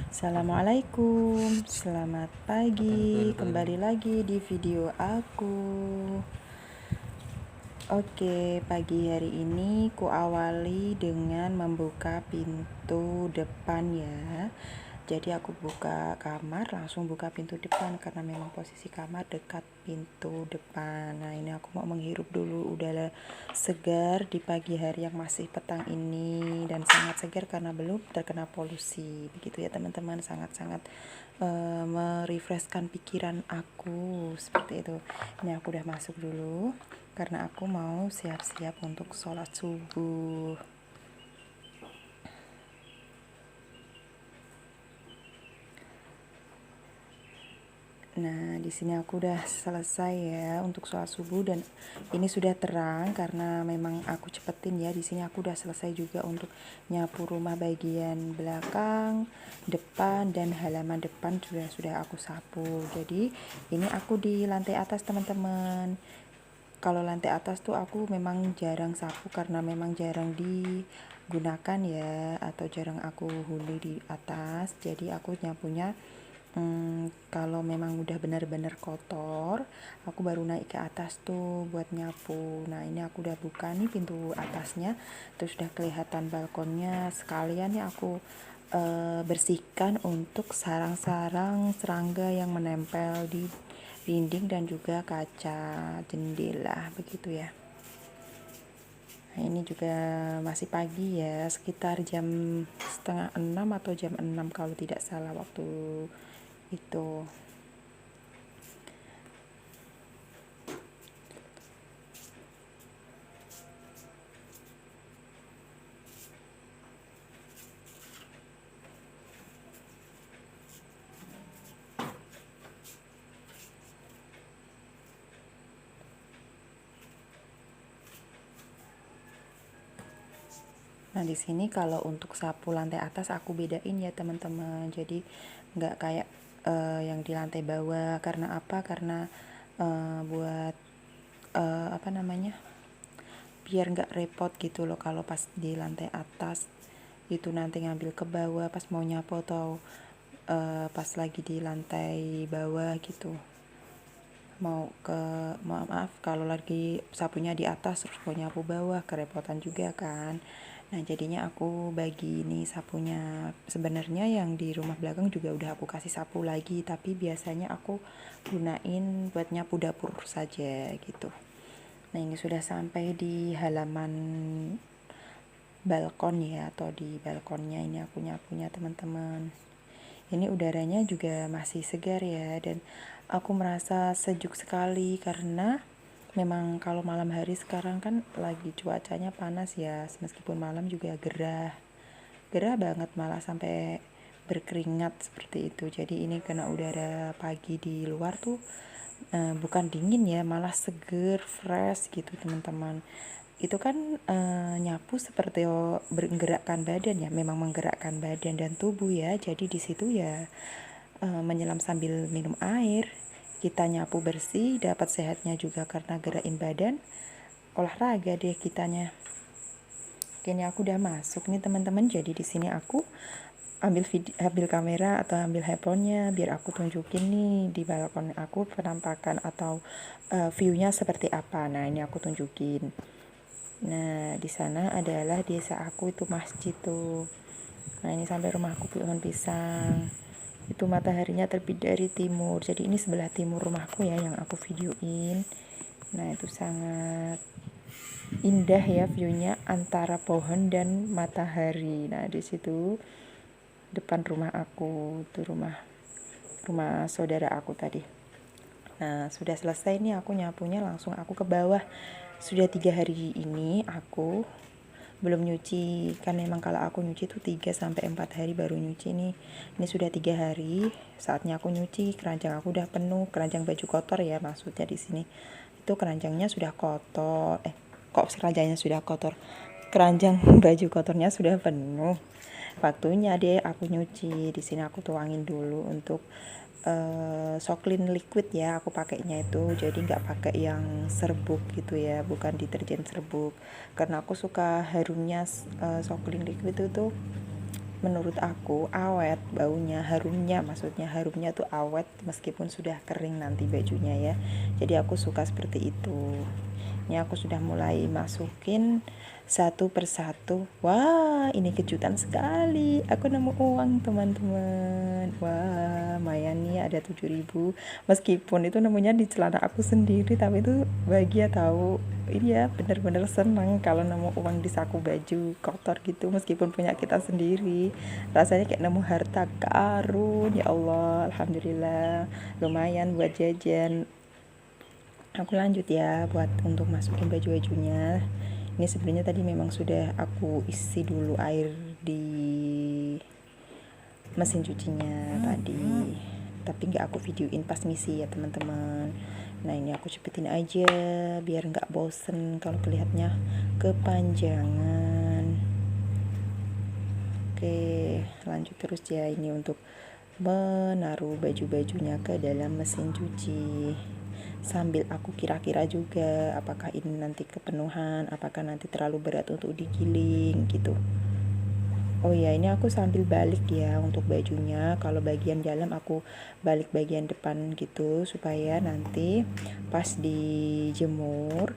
Assalamualaikum, selamat pagi, kembali lagi di video aku. Oke, pagi hari ini ku awali dengan membuka pintu depan ya. Jadi aku buka kamar, langsung buka pintu depan karena memang posisi kamar dekat pintu depan. Nah, ini aku mau menghirup dulu udara segar di pagi hari yang masih petang ini, dan sangat segar karena belum terkena polusi. Begitu ya teman-teman, sangat-sangat merefreshkan pikiran aku seperti itu. Ini aku udah masuk dulu karena aku mau siap-siap untuk sholat subuh. Nah, di sini aku udah selesai ya untuk sholat subuh, dan ini sudah terang karena memang aku cepetin ya. Di sini aku udah selesai juga untuk nyapu rumah bagian belakang, depan, dan halaman depan sudah aku sapu. Jadi ini aku di lantai atas teman-teman. Kalau lantai atas tuh aku memang jarang sapu karena memang jarang digunakan ya, atau jarang aku huni di atas. Jadi aku nyapunya kalau memang udah benar-benar kotor, aku baru naik ke atas tuh buat nyapu. Nah, ini aku udah buka nih pintu atasnya, terus udah kelihatan balkonnya. Sekalian ya aku bersihkan untuk sarang-sarang serangga yang menempel di dinding dan juga kaca jendela, begitu ya. Nah, ini juga masih pagi ya, sekitar jam setengah 6 atau jam 6 kalau tidak salah waktu itu. Nah, di sini kalau untuk sapu lantai atas aku bedain ya teman-teman. Jadi nggak kayak yang di lantai bawah. Karena apa? Karena buat apa namanya? Biar nggak repot gitu loh kalau pas di lantai atas itu nanti ngambil ke bawah pas mau nyapu, atau pas lagi di lantai bawah gitu. Maaf kalau lagi sapunya di atas terus mau nyapu bawah, kerepotan juga kan. Nah, jadinya aku bagi ini sapunya. Sebenarnya yang di rumah belakang juga udah aku kasih sapu lagi, tapi biasanya aku gunain buat nyapu dapur saja gitu. Nah, ini sudah sampai di halaman balkon ya, atau di balkonnya ini aku nyapunya teman-teman. Ini udaranya juga masih segar ya, dan aku merasa sejuk sekali karena memang kalau malam hari sekarang kan lagi cuacanya panas ya, meskipun malam juga gerah banget, malah sampai berkeringat seperti itu. Jadi ini kena udara pagi di luar tuh bukan dingin ya, malah seger, fresh gitu teman-teman. Itu kan nyapu seperti menggerakkan badan ya, memang menggerakkan badan dan tubuh ya. Jadi di situ ya menyelam sambil minum air, kita nyapu bersih, dapat sehatnya juga karena gerakin badan, olahraga deh kitanya. Kini aku udah masuk nih teman-teman. Jadi di sini aku ambil kamera atau ambil handphonenya biar aku tunjukin nih di balkon aku penampakan atau view-nya seperti apa. Nah, ini aku tunjukin. Nah, di sana adalah desa aku, itu masjid tuh. Nah, ini sampai rumahku pohon pisang. Itu mataharinya terbit dari timur. Jadi ini sebelah timur rumahku ya yang aku videoin. Nah, itu sangat indah ya view-nya antara pohon dan matahari. Nah, di situ depan rumah aku, itu rumah saudara aku tadi. Nah, sudah selesai nih aku nyapunya, langsung aku ke bawah. Sudah 3 hari ini aku belum nyuci, kan memang kalau aku nyuci tuh 3-4 hari baru nyuci nih. Ini sudah 3 hari saatnya aku nyuci. Keranjang aku udah penuh, keranjang baju kotor ya maksudnya di sini. Itu keranjangnya sudah kotor. Kok keranjangnya sudah kotor? Keranjang baju kotornya sudah penuh. Waktunya deh aku nyuci. Di sini aku tuangin dulu untuk Soklin liquid ya, aku pakainya itu. Jadi nggak pakai yang serbuk gitu ya, bukan deterjen serbuk, karena aku suka harumnya Soklin liquid itu menurut aku awet baunya, harumnya, maksudnya harumnya tuh awet meskipun sudah kering nanti bajunya ya. Jadi aku suka seperti itu. Ini aku sudah mulai masukin satu persatu. Wah, ini kejutan sekali. Aku nemu uang, teman-teman. Wah, lumayan nih, ada 7.000. Meskipun itu nemunya di celana aku sendiri, tapi itu bahagia tahu. Iya, bener-bener senang kalau nemu uang di saku baju kotor gitu, meskipun punya kita sendiri. Rasanya kayak nemu harta karun. Ya Allah, alhamdulillah. Lumayan buat jajan. Aku lanjut ya buat untuk masukin baju-bajunya. Ini sebenarnya tadi memang sudah aku isi dulu air di mesin cucinya tadi, tapi nggak aku videoin pas misi ya teman-teman. Nah ini aku cepetin aja biar nggak bosen kalau kelihatannya kepanjangan. Oke, lanjut terus ya, ini untuk menaruh baju-bajunya ke dalam mesin cuci. Sambil aku kira-kira juga apakah ini nanti kepenuhan, apakah nanti terlalu berat untuk digiling gitu. Oh ya, ini aku sambil balik ya untuk bajunya. Kalau bagian dalam aku balik bagian depan gitu supaya nanti pas dijemur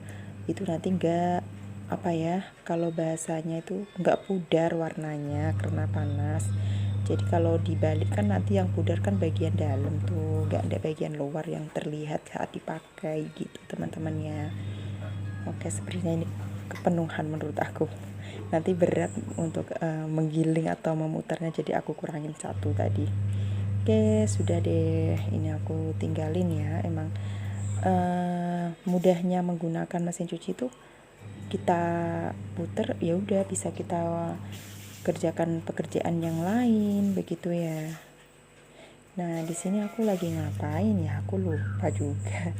itu nanti enggak apa ya, kalau bahasanya itu enggak pudar warnanya karena panas. Jadi kalau dibalik kan nanti yang pudar kan bagian dalam tuh, enggak ada bagian luar yang terlihat saat dipakai gitu teman-teman ya. Oke, sepertinya ini kepenuhan menurut aku. Nanti berat untuk menggiling atau memutarnya, jadi aku kurangin satu tadi. Oke, sudah deh, ini aku tinggalin ya. Emang mudahnya menggunakan mesin cuci itu kita puter ya udah bisa kita kerjakan pekerjaan yang lain begitu ya. Nah di sini aku lagi ngapain ya, aku lupa juga.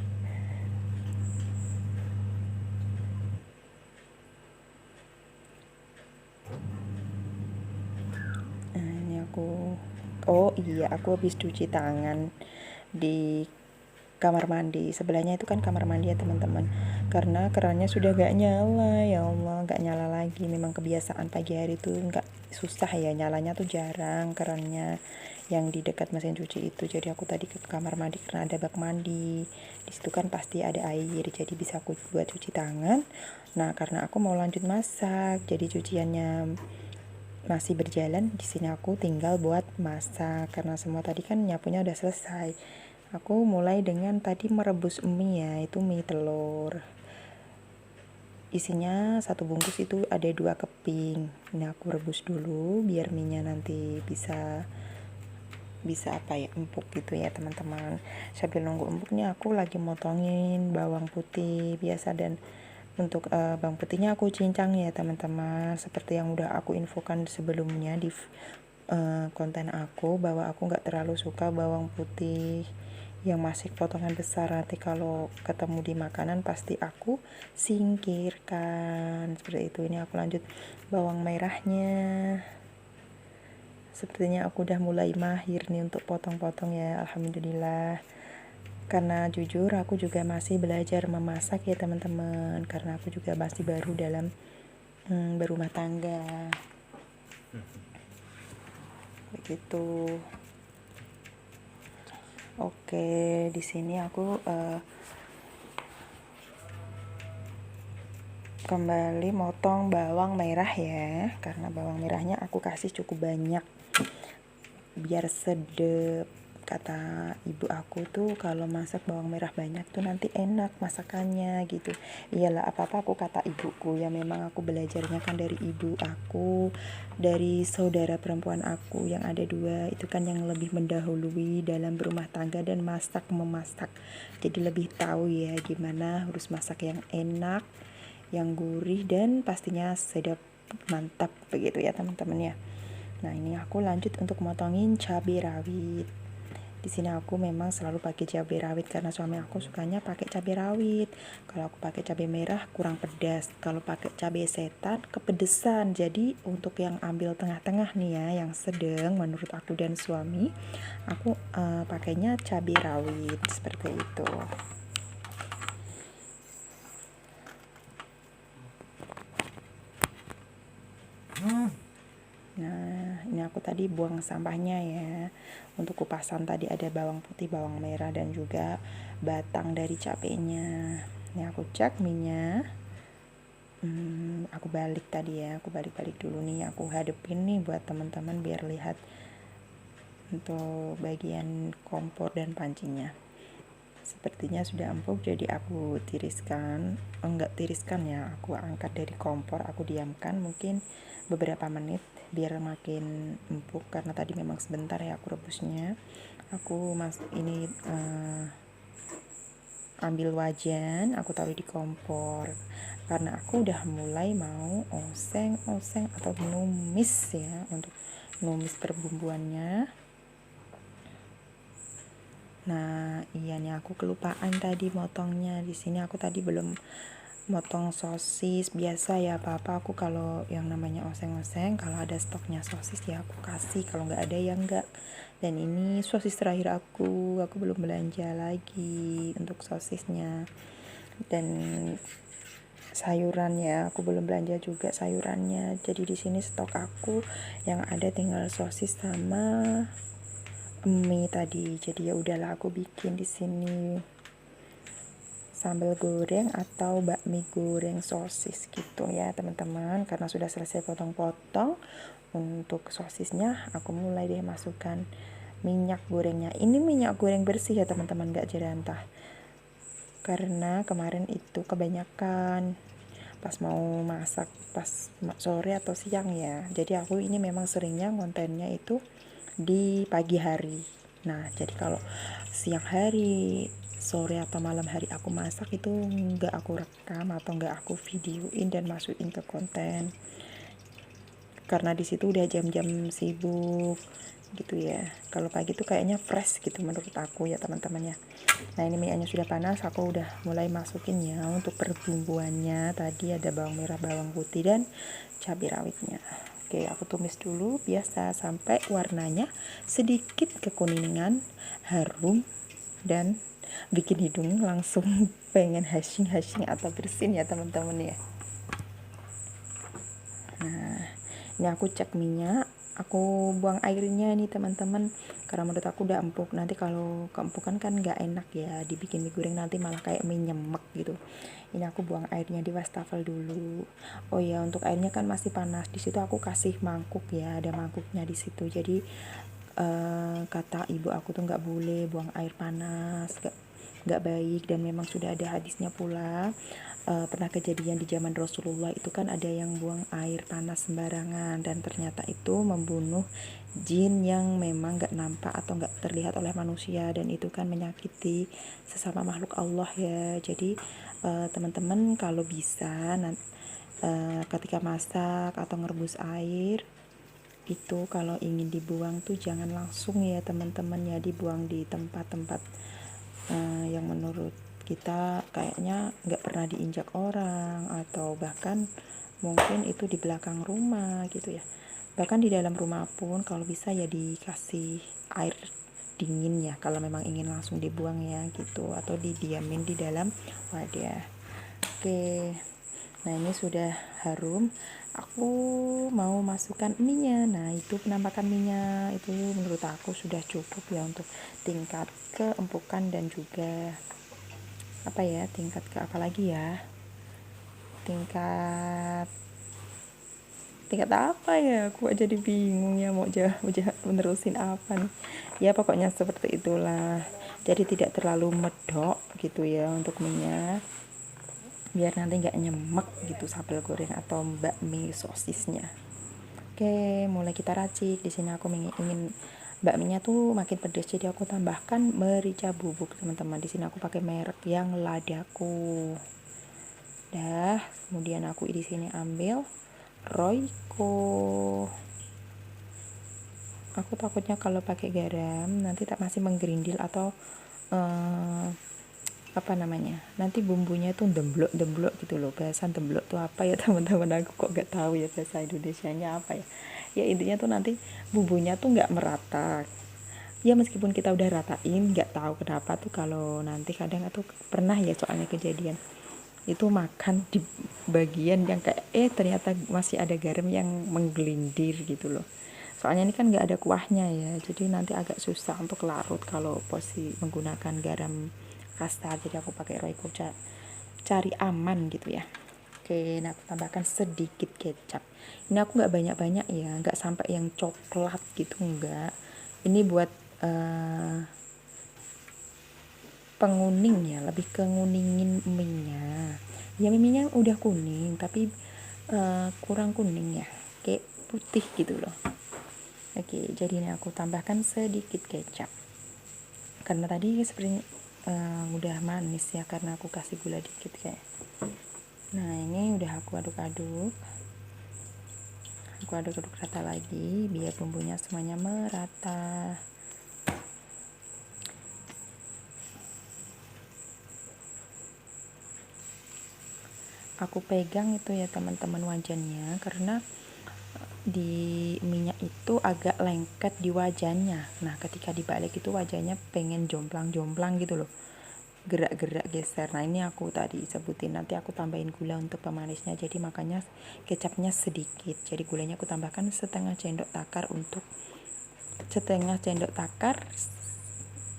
Nah ini aku, oh iya, aku habis cuci tangan di kamar mandi. Sebelahnya itu kan kamar mandi ya teman-teman, karena kerannya sudah gak nyala. Ya Allah, gak nyala lagi. Memang kebiasaan pagi hari tuh gak, susah ya, nyalanya tuh jarang kerannya yang di dekat mesin cuci itu. Jadi aku tadi ke kamar mandi karena ada bak mandi di situ kan pasti ada air, jadi bisa aku buat cuci tangan. Nah karena aku mau lanjut masak, jadi cuciannya masih berjalan. Di sini aku tinggal buat masak karena semua tadi kan nyapunya udah selesai. Aku mulai dengan tadi merebus mie ya, itu mie telur. Isinya satu bungkus itu ada 2 keping. Ini aku rebus dulu biar mie-nya nanti bisa apa ya, empuk gitu ya teman-teman. Sambil nunggu empuknya aku lagi motongin bawang putih biasa, dan untuk bawang putihnya aku cincang ya teman-teman, seperti yang udah aku infokan sebelumnya di konten aku, bahwa aku nggak terlalu suka bawang putih yang masih potongan besar. Nanti kalau ketemu di makanan pasti aku singkirkan seperti itu. Ini aku lanjut bawang merahnya. Sepertinya aku udah mulai mahir nih untuk potong-potong ya, alhamdulillah. Karena jujur aku juga masih belajar memasak ya teman-teman, karena aku juga masih baru dalam berumah tangga begitu. Oke, di sini aku kembali motong bawang merah ya, karena bawang merahnya aku kasih cukup banyak biar sedep. Kata ibu aku tuh kalau masak bawang merah banyak tuh nanti enak masakannya gitu. Iyalah, apa-apa aku kata ibuku ya, memang aku belajarnya kan dari ibu aku, dari saudara perempuan aku yang ada 2, itu kan yang lebih mendahului dalam berumah tangga dan memasak. Jadi lebih tahu ya gimana harus masak yang enak, yang gurih, dan pastinya sedap, mantap begitu ya teman-teman ya. Nah ini aku lanjut untuk motongin cabai rawit. Di sini aku memang selalu pakai cabai rawit karena suami aku sukanya pakai cabai rawit. Kalau aku pakai cabai merah kurang pedas, kalau pakai cabai setan kepedesan. Jadi untuk yang ambil tengah-tengah nih ya, yang sedang menurut aku dan suami, aku pakainya cabai rawit seperti itu. Nah, ini sini aku tadi buang sampahnya ya. Untuk kupasan tadi ada bawang putih, bawang merah, dan juga batang dari cabenya. Ini aku cek minyak. Aku balik tadi ya, aku balik dulu nih, aku hadepin nih buat teman-teman biar lihat untuk bagian kompor dan pancinya. Sepertinya sudah empuk, jadi aku tiriskan, enggak tiriskan ya, aku angkat dari kompor, aku diamkan mungkin beberapa menit biar makin empuk, karena tadi memang sebentar ya aku rebusnya. Aku ini ambil wajan, aku taruh di kompor karena aku udah mulai mau oseng atau numis ya, untuk numis perbumbuannya. Nah, iya nih aku kelupaan tadi motongnya. Di sini aku tadi belum motong sosis. Biasa ya papa aku kalau yang namanya oseng-oseng, kalau ada stoknya sosis ya aku kasih, kalau nggak ada ya enggak. Dan ini sosis terakhir aku belum belanja lagi untuk sosisnya. Dan sayuran ya, aku belum belanja juga sayurannya. Jadi di sini stok aku yang ada tinggal sosis sama mie tadi. Jadi ya udahlah aku bikin di sini sambal goreng atau bakmi goreng sosis gitu ya teman-teman. Karena sudah selesai potong-potong, untuk sosisnya aku mulai deh masukkan minyak gorengnya. Ini minyak goreng bersih ya teman-teman, gak jerantah. Karena kemarin itu kebanyakan pas mau masak pas sore atau siang ya. Jadi aku ini memang seringnya kontennya itu di pagi hari. Nah, jadi kalau siang hari, sore atau malam hari aku masak itu nggak aku rekam atau nggak aku videoin dan masukin ke konten. Karena di situ udah jam-jam sibuk gitu ya. Kalau pagi tuh kayaknya fresh gitu menurut aku ya teman-teman ya. Nah, ini minyaknya sudah panas, aku udah mulai masukin ya untuk perbumbuannya. Tadi ada bawang merah, bawang putih, dan cabai rawitnya. Oke, aku tumis dulu biasa sampai warnanya sedikit kekuningan, harum, dan bikin hidung langsung pengen hashing atau bersin ya teman-teman ya. Nah, ini aku cek minyak, aku buang airnya nih teman-teman, karena menurut aku udah empuk. Nanti kalau keempukan kan nggak enak ya dibikin mie goreng, nanti malah kayak mie nyemek gitu. Ini aku buang airnya di wastafel dulu. Oh ya, untuk airnya kan masih panas. Di situ aku kasih mangkuk ya, ada mangkuknya di situ. Jadi kata ibu aku tuh nggak boleh buang air panas, nggak baik, dan memang sudah ada hadisnya pula. Pernah kejadian di zaman Rasulullah itu kan ada yang buang air panas sembarangan, dan ternyata itu membunuh jin yang memang gak nampak atau gak terlihat oleh manusia, dan itu kan menyakiti sesama makhluk Allah ya. Jadi teman-teman kalau bisa ketika masak atau ngerebus air itu kalau ingin dibuang tuh jangan langsung ya teman-teman ya, dibuang di tempat-tempat yang menurut kita kayaknya nggak pernah diinjak orang, atau bahkan mungkin itu di belakang rumah gitu ya. Bahkan di dalam rumah pun kalau bisa ya dikasih air dingin ya kalau memang ingin langsung dibuang ya gitu, atau didiamin di dalam wadah. Oke, nah ini sudah harum, aku mau masukkan mie-nya. Nah, itu penampakan mie-nya itu menurut aku sudah cukup ya untuk tingkat keempukan, dan juga tingkat ke apa lagi ya, tingkat apa ya, aku jadi bingung ya mau menerusin apa nih ya, pokoknya seperti itulah. Jadi tidak terlalu medok gitu ya untuk minyak, biar nanti nggak nyemek gitu sambal goreng atau bakmi sosisnya. Oke, mulai kita racik. Di sini aku ingin bakminya tuh makin pedas, jadi aku tambahkan merica bubuk teman-teman. Di sini aku pakai merek yang Ladaku. Dah, kemudian aku di sini ambil Royco. Aku takutnya kalau pakai garam nanti tak masih menggerindil atau nanti bumbunya tuh demblok gitu loh. Bahasa demblok tuh apa ya teman-teman, aku kok gak tahu ya bahasa Indonesianya apa ya. Ya intinya tuh nanti bumbunya tuh gak merata. Ya meskipun kita udah ratain, gak tahu kenapa tuh kalau nanti kadang atau pernah ya soalnya kejadian itu makan di bagian yang kayak ternyata masih ada garam yang menggelindir gitu loh. Soalnya ini kan nggak ada kuahnya ya, jadi nanti agak susah untuk larut kalau posisi menggunakan garam kasar. Jadi aku pakai Royco, cari aman gitu ya. Oke, nah aku tambahkan sedikit kecap. Ini aku nggak banyak-banyak ya, nggak sampai yang coklat gitu, nggak. Ini buat penguning ya, lebih ke nguningin mie-nya. Ya mie-nya udah kuning, tapi kurang kuning ya, kayak putih gitu loh. Oke, jadi ini aku tambahkan sedikit kecap. Karena tadi seperti udah manis ya, karena aku kasih gula dikit kayak. Nah ini udah aku aduk-aduk. Aku aduk-aduk rata lagi biar bumbunya semuanya merata. Aku pegang itu ya teman-teman wajannya, karena di minyak itu agak lengket di wajannya. Nah ketika dibalik itu wajannya pengen jomplang-jomplang gitu loh, gerak-gerak geser. Nah ini aku tadi sebutin, nanti aku tambahin gula untuk pemanisnya, jadi makanya kecapnya sedikit. Jadi gulanya aku tambahkan setengah sendok takar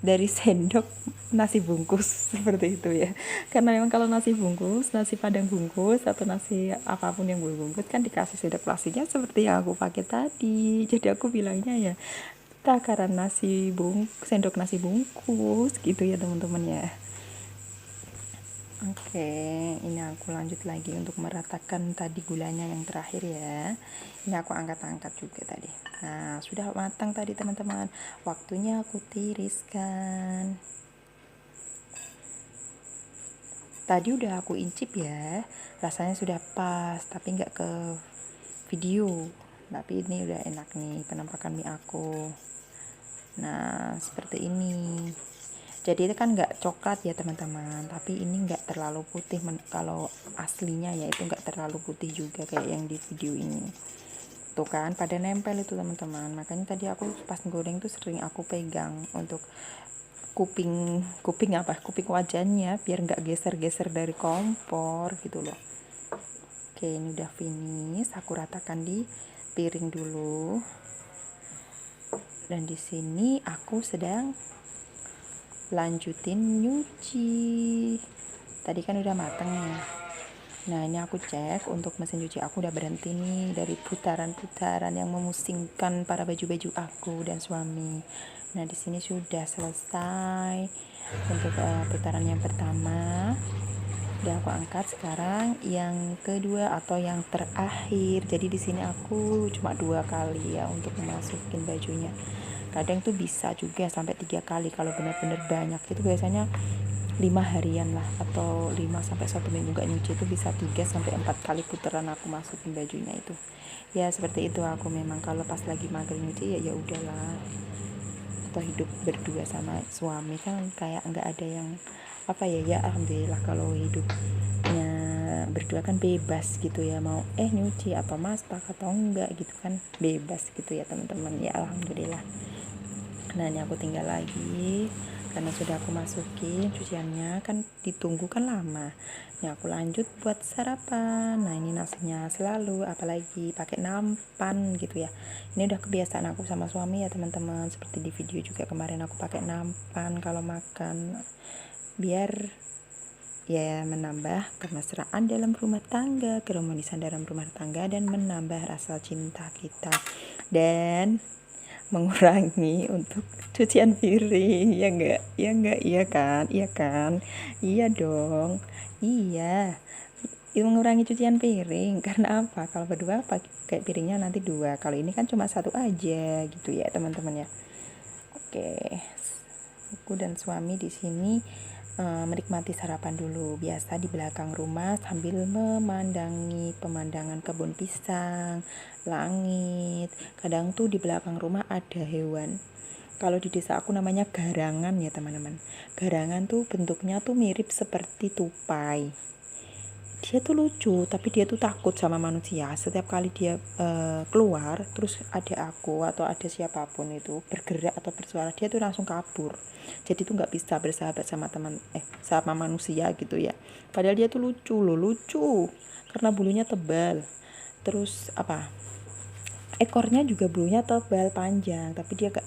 dari sendok nasi bungkus seperti itu ya. Karena memang kalau nasi bungkus, nasi padang bungkus atau nasi apapun yang bungkus kan dikasih sendok plastiknya seperti yang aku pakai tadi. Jadi aku bilangnya ya takaran sendok nasi bungkus gitu ya teman-teman ya. Oke, ini aku lanjut lagi untuk meratakan tadi gulanya yang terakhir ya. Ini aku angkat-angkat juga tadi. Nah, sudah matang tadi teman-teman. Waktunya aku tiriskan. Tadi udah aku incip ya, rasanya sudah pas, tapi nggak ke video. Tapi ini udah enak nih penampakan mie aku. Nah, seperti ini. Jadi itu kan nggak coklat ya teman-teman, tapi ini nggak terlalu putih. Kalau aslinya ya itu nggak terlalu putih juga kayak yang di video ini. Tuh kan pada nempel itu teman-teman. Makanya tadi aku pas goreng tuh sering aku pegang untuk kuping wajannya biar nggak geser-geser dari kompor gitu loh. Oke, ini udah finish. Aku ratakan di piring dulu. Dan di sini aku sedang lanjutin nyuci. Tadi kan udah mateng nih. Nah ini aku cek untuk mesin cuci aku udah berhenti nih dari putaran-putaran yang memusingkan para baju-baju aku dan suami. Nah di sini sudah selesai untuk putaran yang pertama. Udah aku angkat. Sekarang yang kedua atau yang terakhir. Jadi di sini aku cuma 2 kali ya untuk memasukin bajunya. Kadang tuh bisa juga sampai 3 kali kalau benar-benar banyak. Itu biasanya 5 harian lah, atau 5 sampai 1 minggu gak nyuci itu bisa 3 sampai 4 kali putaran aku masukin bajunya itu. Ya seperti itu aku memang kalau pas lagi mager nyuci ya udahlah. Atau hidup berdua sama suami kan kayak nggak ada yang apa ya alhamdulillah kalau hidupnya berdua kan bebas gitu ya, mau nyuci atau masak atau enggak gitu kan bebas gitu ya teman-teman ya, alhamdulillah. Nah ini aku tinggal lagi karena sudah aku masukin cuciannya, kan ditunggu kan lama. Ini aku lanjut buat sarapan. Nah ini nasinya selalu apalagi pakai nampan gitu ya. Ini udah kebiasaan aku sama suami ya teman-teman, seperti di video juga kemarin aku pakai nampan kalau makan, biar ya menambah kemesraan dalam rumah tangga, keharmonisan dalam rumah tangga, dan menambah rasa cinta kita dan mengurangi untuk cucian piring. Iya kan, iya dong, iya, mengurangi cucian piring. Karena apa? Kalau berdua pakai piringnya nanti 2, kalau ini kan cuma 1 aja gitu ya teman-teman ya. Oke, aku dan suami di sini menikmati sarapan dulu, biasa di belakang rumah sambil memandangi pemandangan kebun pisang, langit. Kadang tuh di belakang rumah ada hewan. Kalau di desa aku namanya garangan ya teman-teman. Garangan tuh bentuknya tuh mirip seperti tupai. Dia tuh lucu, tapi dia tuh takut sama manusia. Setiap kali dia keluar, terus ada aku atau ada siapapun itu bergerak atau bersuara, dia tuh langsung kabur. Jadi tuh nggak bisa bersahabat sama sama manusia gitu ya. Padahal dia tuh lucu karena bulunya tebal. Terus ekornya juga bulunya tebal panjang, tapi dia gak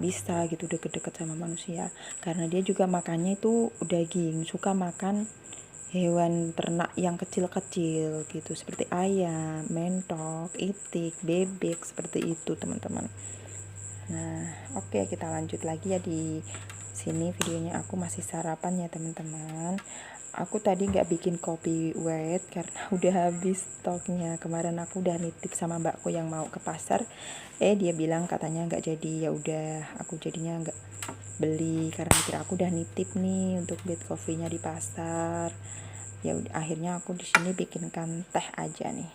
bisa gitu deket-deket sama manusia karena dia juga makannya itu daging, suka makan hewan ternak yang kecil-kecil gitu seperti ayam, mentok, itik, bebek seperti itu teman-teman. Nah, oke, kita lanjut lagi ya di sini videonya. Aku masih sarapan ya teman-teman. Aku tadi nggak bikin kopi white karena udah habis stoknya. Kemarin aku udah nitip sama mbakku yang mau ke pasar. Dia bilang katanya nggak jadi. Ya udah, aku jadinya nggak beli karena mikir aku udah nitip nih untuk beli kopinya di pasar. Ya udah, akhirnya aku di sini bikinkan teh aja nih.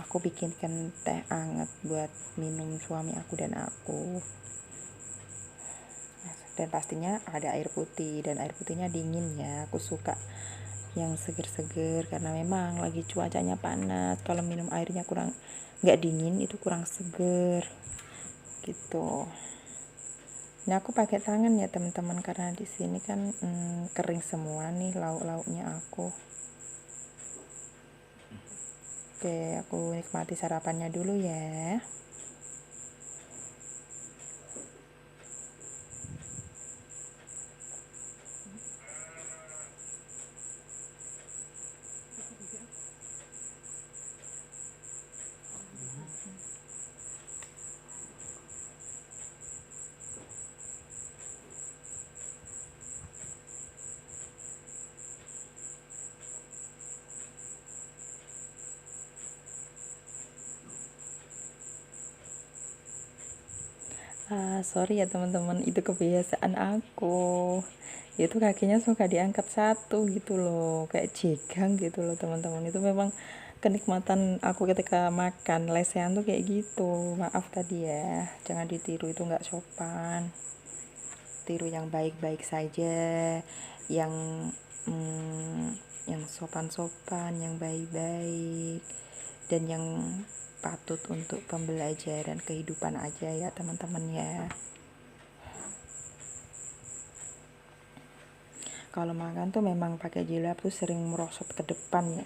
Aku bikinkan teh anget buat minum suami aku dan aku. Dan pastinya ada air putih, dan air putihnya dingin ya. Aku suka yang seger-seger karena memang lagi cuacanya panas. Kalau minum airnya kurang nggak dingin itu kurang seger gitu. Nah, aku pakai tangan ya teman-teman karena di sini kan kering semua nih lauk-lauknya aku. Oke, aku nikmati sarapannya dulu ya. Sorry ya teman-teman, itu kebiasaan aku. Itu kakinya suka diangkat satu gitu loh, kayak jegang gitu loh teman-teman. Itu memang kenikmatan aku ketika makan lesehan tuh kayak gitu. Maaf tadi ya, jangan ditiru, itu nggak sopan. Tiru yang baik-baik saja, yang yang sopan-sopan, yang baik-baik, dan yang patut untuk pembelajaran kehidupan aja ya teman-teman ya. Kalau makan tuh memang pakai jilbab tuh sering merosot ke depan ya.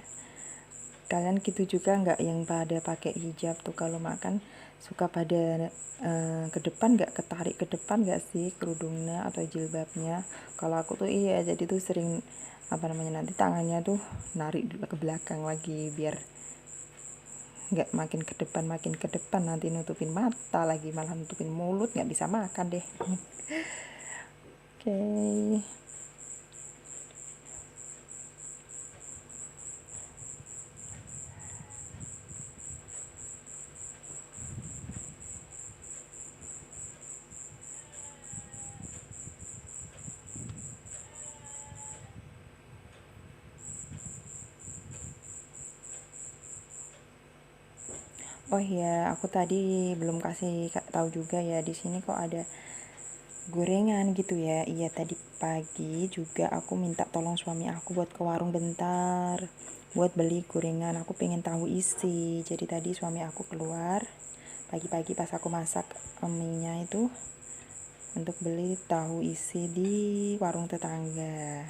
Kalian gitu juga nggak yang pada pakai hijab tuh kalau makan suka pada ke depan, nggak ketarik ke depan nggak sih kerudungnya atau jilbabnya? Kalau aku tuh iya, jadi tuh sering apa namanya, nanti tangannya tuh narik ke belakang lagi biar nggak makin ke depan nanti nutupin mata lagi, malah nutupin mulut, nggak bisa makan deh. Oke. Oh iya, aku tadi belum kasih tahu juga ya, di sini kok ada gorengan gitu ya. Iya, tadi pagi juga aku minta tolong suami aku buat ke warung bentar buat beli gorengan. Aku pengen tahu isi. Jadi tadi suami aku keluar pagi-pagi pas aku masak mie-nya itu untuk beli tahu isi di warung tetangga.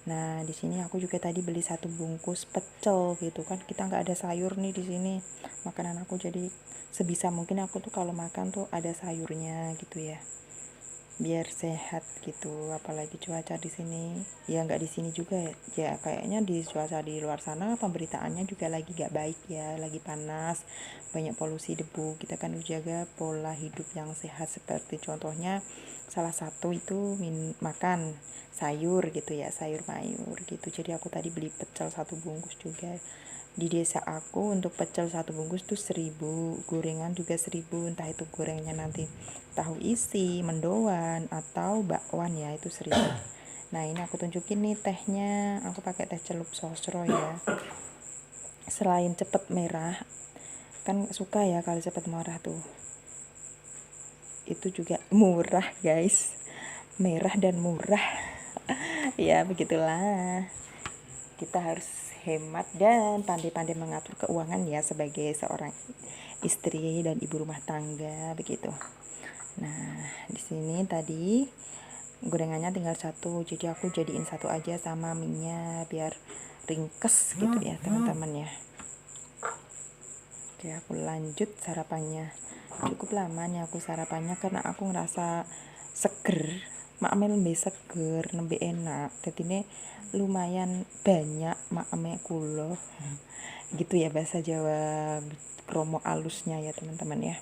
Nah, di sini aku juga tadi beli 1 bungkus pecel gitu kan. Kita nggak ada sayur nih di sini. Makanan aku jadi sebisa mungkin aku tuh kalau makan tuh ada sayurnya gitu ya, biar sehat gitu. Apalagi cuaca di sini ya, nggak di sini juga ya, kayaknya di cuaca di luar sana pemberitaannya juga lagi nggak baik ya, lagi panas, banyak polusi debu. Kita kan harus jaga pola hidup yang sehat, seperti contohnya salah satu itu makan sayur gitu ya, sayur mayur gitu. Jadi aku tadi beli pecel 1 bungkus juga. Di desa aku untuk pecel 1 bungkus tuh 1.000, gorengan juga 1.000, entah itu gorengnya nanti tahu isi, mendoan, atau bakwan ya, itu 1.000. Nah, ini aku tunjukin nih tehnya. Aku pakai teh celup sosro ya. Selain cepet merah, kan suka ya kalau cepet merah tuh, itu juga murah guys, merah dan murah. Ya begitulah, kita harus hemat dan pandai-pandai mengatur keuangan ya sebagai seorang istri dan ibu rumah tangga begitu. Nah, di sini tadi gorengannya tinggal 1, jadi aku jadiin 1 aja sama minyak biar ringkes gitu ya teman-teman ya. Oke, aku lanjut sarapannya. Cukup lama nih aku sarapannya karena aku ngerasa seger, makame lebih seger, lebih enak. Jadi ini lumayan banyak makame kulo. Gitu ya bahasa Jawa kromo alusnya ya teman-teman ya.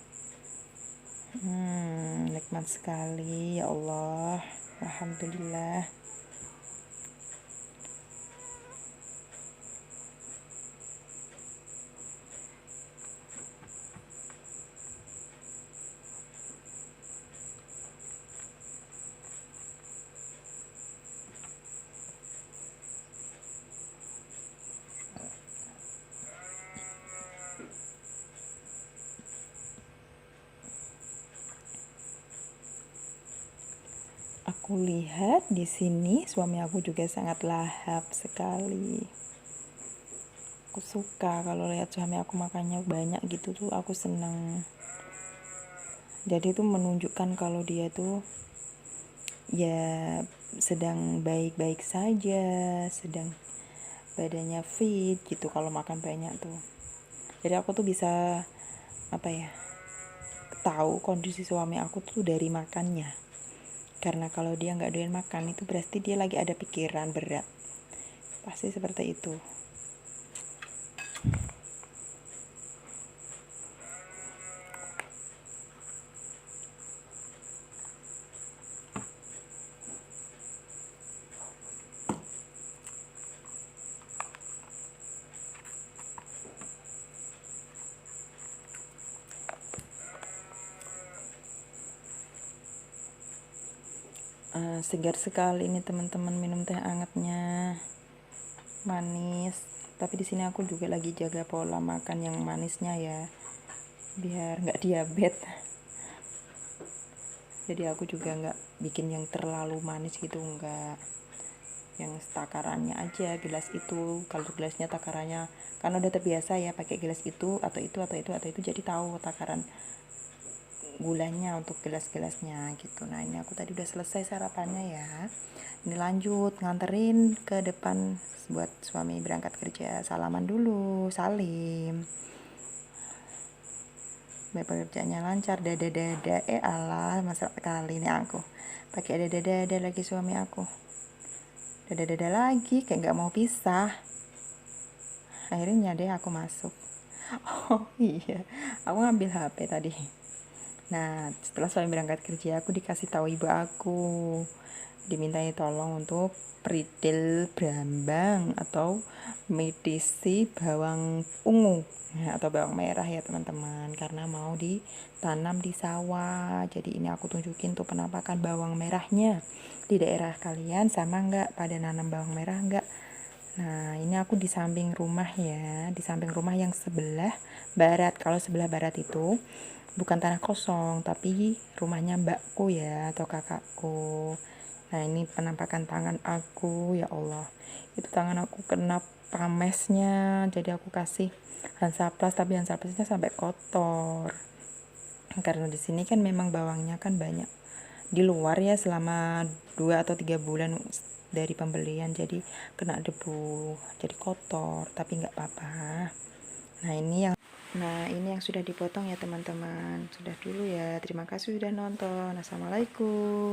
Nikmat sekali ya Allah. Alhamdulillah. Aku lihat di sini suami aku juga sangat lahap sekali. Aku suka kalau lihat suami aku makannya banyak gitu tuh, aku seneng. Jadi itu menunjukkan kalau dia tuh ya sedang baik-baik saja, sedang badannya fit gitu kalau makan banyak tuh. Jadi aku tuh bisa apa ya, tahu kondisi suami aku tuh dari makannya. Karena kalau dia nggak doyan makan itu berarti dia lagi ada pikiran berat. Pasti seperti itu. Segar sekali ini teman-teman, minum teh hangatnya, manis. Tapi di sini aku juga lagi jaga pola makan yang manisnya ya, biar nggak diabetes. Jadi aku juga nggak bikin yang terlalu manis gitu, nggak, yang takarannya aja gelas itu. Kalau gelasnya takarannya kan udah terbiasa ya pakai gelas itu atau itu atau itu atau itu, jadi tahu takaran gulanya untuk gelas-gelasnya gitu. Nah ini aku tadi udah selesai sarapannya ya, ini lanjut nganterin ke depan buat suami berangkat kerja. Salaman dulu, salim, biar pekerjaannya lancar. Dada alah, masa kali ini aku pakai dada lagi suami aku, dada lagi kayak nggak mau pisah. Akhirnya deh aku masuk. Oh iya, aku ngambil HP tadi. Nah, setelah suami berangkat kerja, aku dikasih tahu ibu aku, dimintai tolong untuk peridil brambang atau medisi bawang ungu atau bawang merah ya teman-teman, karena mau ditanam di sawah. Jadi ini aku tunjukin tuh penampakan bawang merahnya. Di daerah kalian sama nggak, pada nanam bawang merah nggak? Nah ini aku di samping rumah ya, di samping rumah yang sebelah barat. Kalau sebelah barat itu bukan tanah kosong, tapi rumahnya mbakku ya atau kakakku. Nah ini penampakan tangan aku, ya Allah, itu tangan aku kena pamesnya. Jadi aku kasih Hansaplast, tapi Hansaplastnya sampai kotor. Karena di sini kan memang bawangnya kan banyak di luar ya selama 2 atau 3 bulan dari pembelian, jadi kena debu, jadi kotor, tapi nggak apa-apa. Nah ini yang sudah dipotong ya teman-teman. Sudah dulu ya, terima kasih sudah nonton. Assalamualaikum.